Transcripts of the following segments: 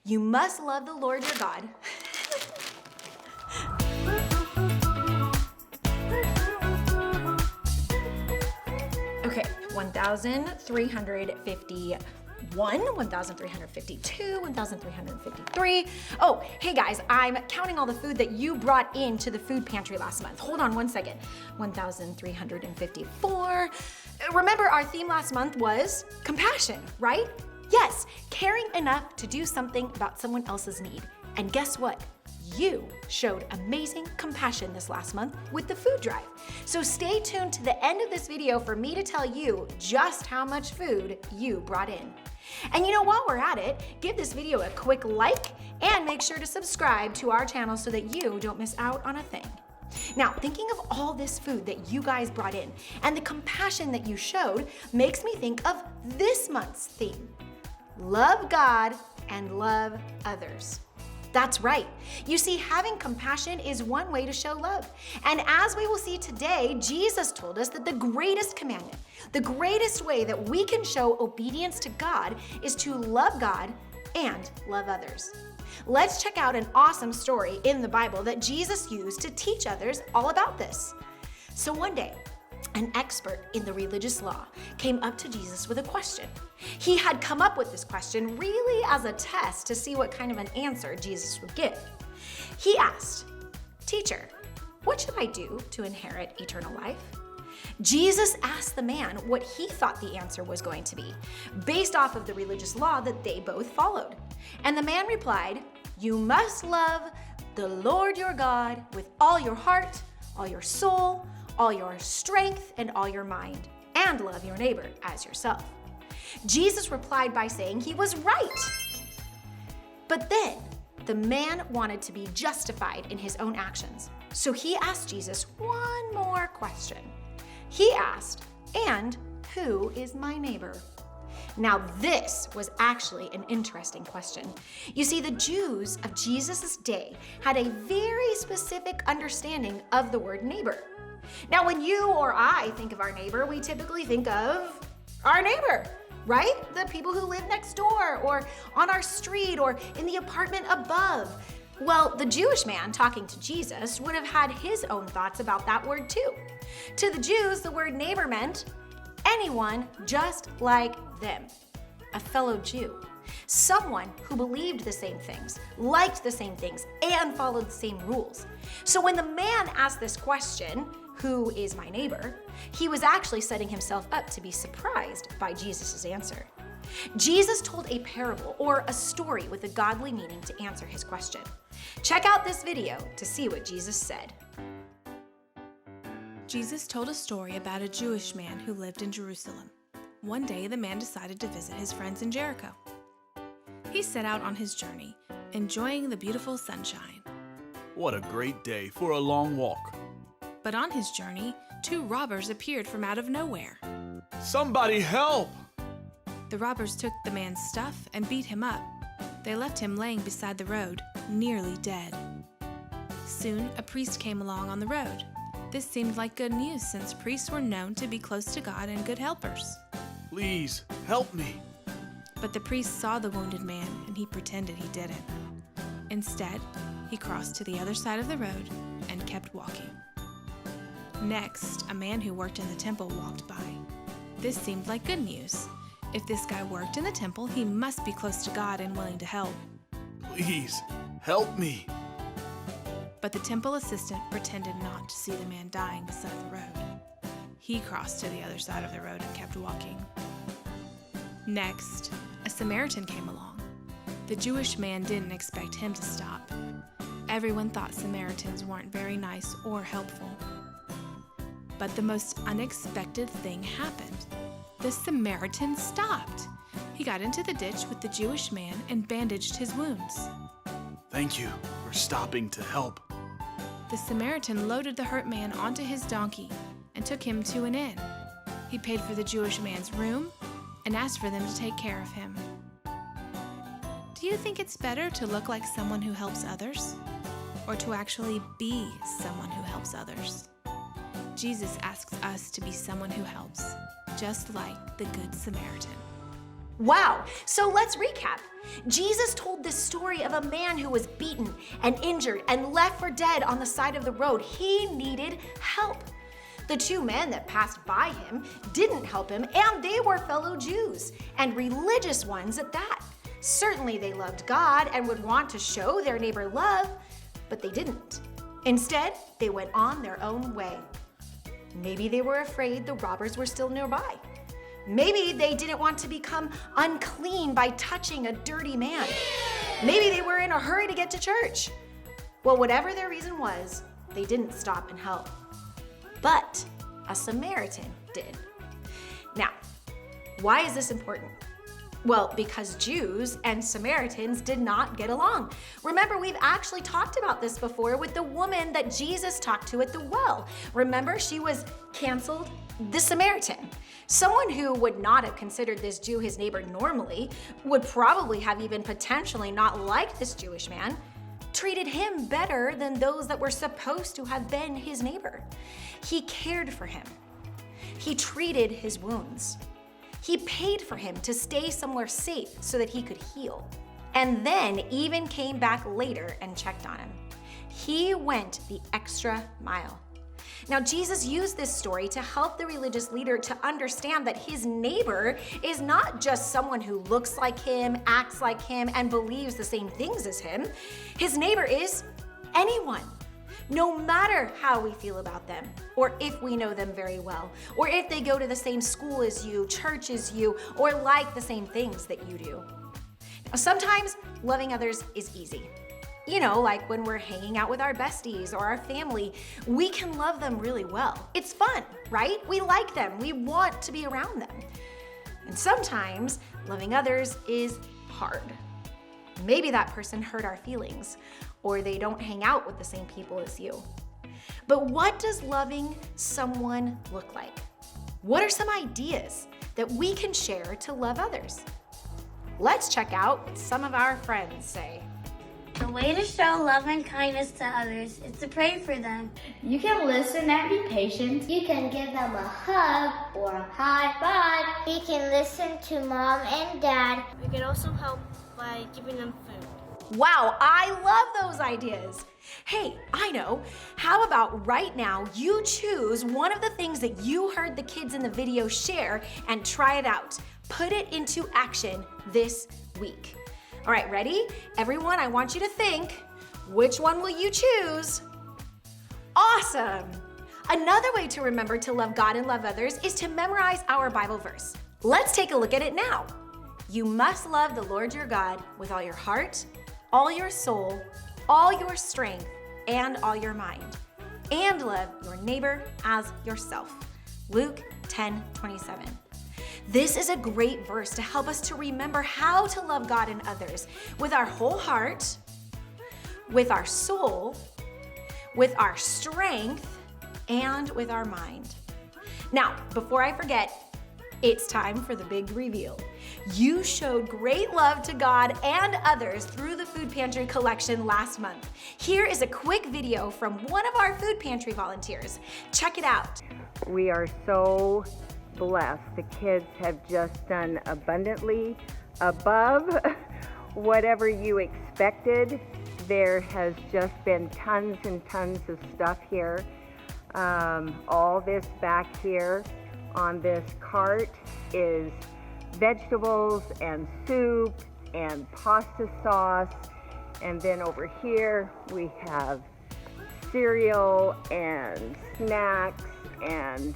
You must love the Lord your God. Okay, 1,351, 1,352, 1,353. Oh, hey guys, I'm counting all the food that you brought into the food pantry last month. Hold on one second. 1,354. Remember, our theme last month was compassion, right? Yes, caring enough to do something about someone else's need. And guess what? You showed amazing compassion this last month with the food drive. So stay tuned to the end of this video for me to tell you just how much food you brought in. And you know, while we're at it, give this video a quick like and make sure to subscribe to our channel so that you don't miss out on a thing. Now, thinking of all this food that you guys brought in and the compassion that you showed makes me think of this month's theme: love God and love others. That's right. You see, having compassion is one way to show love. And as we will see today, Jesus told us that the greatest commandment, the greatest way that we can show obedience to God is to love God and love others. Let's check out an awesome story in the Bible that Jesus used to teach others all about this. So one day, an expert in the religious law came up to Jesus with a question. He had come up with this question really as a test to see what kind of an answer Jesus would give. He asked, "Teacher, what should I do to inherit eternal life?" Jesus asked the man what he thought the answer was going to be, based off of the religious law that they both followed. And the man replied, "You must love the Lord your God with all your heart, all your soul, all your strength, and all your mind, and love your neighbor as yourself." Jesus replied by saying he was right. But then the man wanted to be justified in his own actions. So he asked Jesus one more question. He asked, "And who is my neighbor?" Now this was actually an interesting question. You see, the Jews of Jesus' day had a very specific understanding of the word neighbor. Now, when you or I think of our neighbor, we typically think of our neighbor, right? The people who live next door or on our street or in the apartment above. Well, the Jewish man talking to Jesus would have had his own thoughts about that word too. To the Jews, the word neighbor meant anyone just like them, a fellow Jew, someone who believed the same things, liked the same things, and followed the same rules. So when the man asked this question, "Who is my neighbor?" he was actually setting himself up to be surprised by Jesus' answer. Jesus told a parable or a story with a godly meaning to answer his question. Check out this video to see what Jesus said. Jesus told a story about a Jewish man who lived in Jerusalem. One day, the man decided to visit his friends in Jericho. He set out on his journey, enjoying the beautiful sunshine. What a great day for a long walk. But on his journey, two robbers appeared from out of nowhere. Somebody help! The robbers took the man's stuff and beat him up. They left him laying beside the road, nearly dead. Soon, a priest came along on the road. This seemed like good news since priests were known to be close to God and good helpers. Please, help me. But the priest saw the wounded man and he pretended he didn't. Instead, he crossed to the other side of the road and kept walking. Next, a man who worked in the temple walked by. This seemed like good news. If this guy worked in the temple, he must be close to God and willing to help. Please, help me. But the temple assistant pretended not to see the man dying beside the road. He crossed to the other side of the road and kept walking. Next, a Samaritan came along. The Jewish man didn't expect him to stop. Everyone thought Samaritans weren't very nice or helpful. But the most unexpected thing happened. The Samaritan stopped. He got into the ditch with the Jewish man and bandaged his wounds. Thank you for stopping to help. The Samaritan loaded the hurt man onto his donkey and took him to an inn. He paid for the Jewish man's room and asked for them to take care of him. Do you think it's better to look like someone who helps others, or to actually be someone who helps others? Jesus asks us to be someone who helps, just like the Good Samaritan. Wow, so let's recap. Jesus told this story of a man who was beaten and injured and left for dead on the side of the road. He needed help. The two men that passed by him didn't help him, and they were fellow Jews, and religious ones at that. Certainly they loved God and would want to show their neighbor love, but they didn't. Instead, they went on their own way. Maybe they were afraid the robbers were still nearby. Maybe they didn't want to become unclean by touching a dirty man. Maybe they were in a hurry to get to church. Well, whatever their reason was, they didn't stop and help. But a Samaritan did. Now, why is this important? Well, because Jews and Samaritans did not get along. Remember, we've actually talked about this before with the woman that Jesus talked to at the well. Remember, she was canceled, the Samaritan. Someone who would not have considered this Jew his neighbor normally, would probably have even potentially not liked this Jewish man, treated him better than those that were supposed to have been his neighbor. He cared for him. He treated his wounds. He paid for him to stay somewhere safe so that he could heal. And then even came back later and checked on him. He went the extra mile. Now, Jesus used this story to help the religious leader to understand that his neighbor is not just someone who looks like him, acts like him, and believes the same things as him. His neighbor is anyone. No matter how we feel about them, or if we know them very well, or if they go to the same school as you, church as you, or like the same things that you do. Now, sometimes loving others is easy. You know, like when we're hanging out with our besties or our family, we can love them really well. It's fun, right? We like them. We want to be around them. And sometimes loving others is hard. Maybe that person hurt our feelings, or they don't hang out with the same people as you. But what does loving someone look like? What are some ideas that we can share to love others? Let's check out what some of our friends say. The way to show love and kindness to others is to pray for them. You can listen and be patient. You can give them a hug or a high five. You can listen to mom and dad. We can also help by giving them food. Wow, I love those ideas. Hey, I know. How about right now you choose one of the things that you heard the kids in the video share and try it out. Put it into action this week. All right, ready? Everyone, I want you to think, which one will you choose? Awesome! Another way to remember to love God and love others is to memorize our Bible verse. Let's take a look at it now. You must love the Lord your God with all your heart, all your soul, all your strength, and all your mind. And love your neighbor as yourself. Luke 10:27. This is a great verse to help us to remember how to love God and others with our whole heart, with our soul, with our strength, and with our mind. Now, before I forget, it's time for the big reveal. You showed great love to God and others through the food pantry collection last month. Here is a quick video from one of our food pantry volunteers. Check it out. We are so blessed. The kids have just done abundantly above whatever you expected. There has just been tons and tons of stuff here. All this back here on this cart is vegetables and soup and pasta sauce. And then over here we have cereal and snacks, and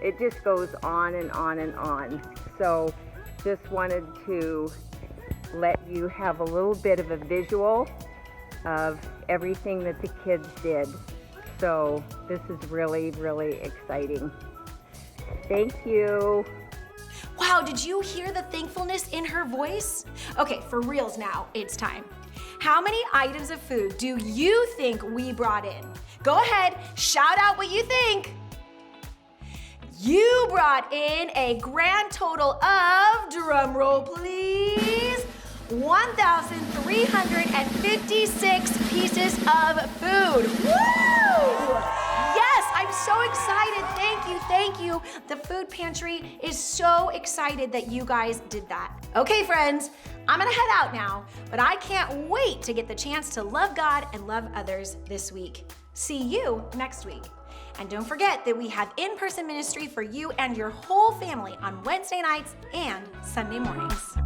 it just goes on and on and on. So just wanted to let you have a little bit of a visual of everything that the kids did. So this is really, really exciting. Thank you. Wow, did you hear the thankfulness in her voice? Okay, for reals now, it's time. How many items of food do you think we brought in? Go ahead, shout out what you think. You brought in a grand total of, drum roll please, 1,356 pieces of food. Woo! Yes, I'm so excited. Thank you. The food pantry is so excited that you guys did that. Okay, friends, I'm gonna head out now, but I can't wait to get the chance to love God and love others this week. See you next week. And don't forget that we have in-person ministry for you and your whole family on Wednesday nights and Sunday mornings.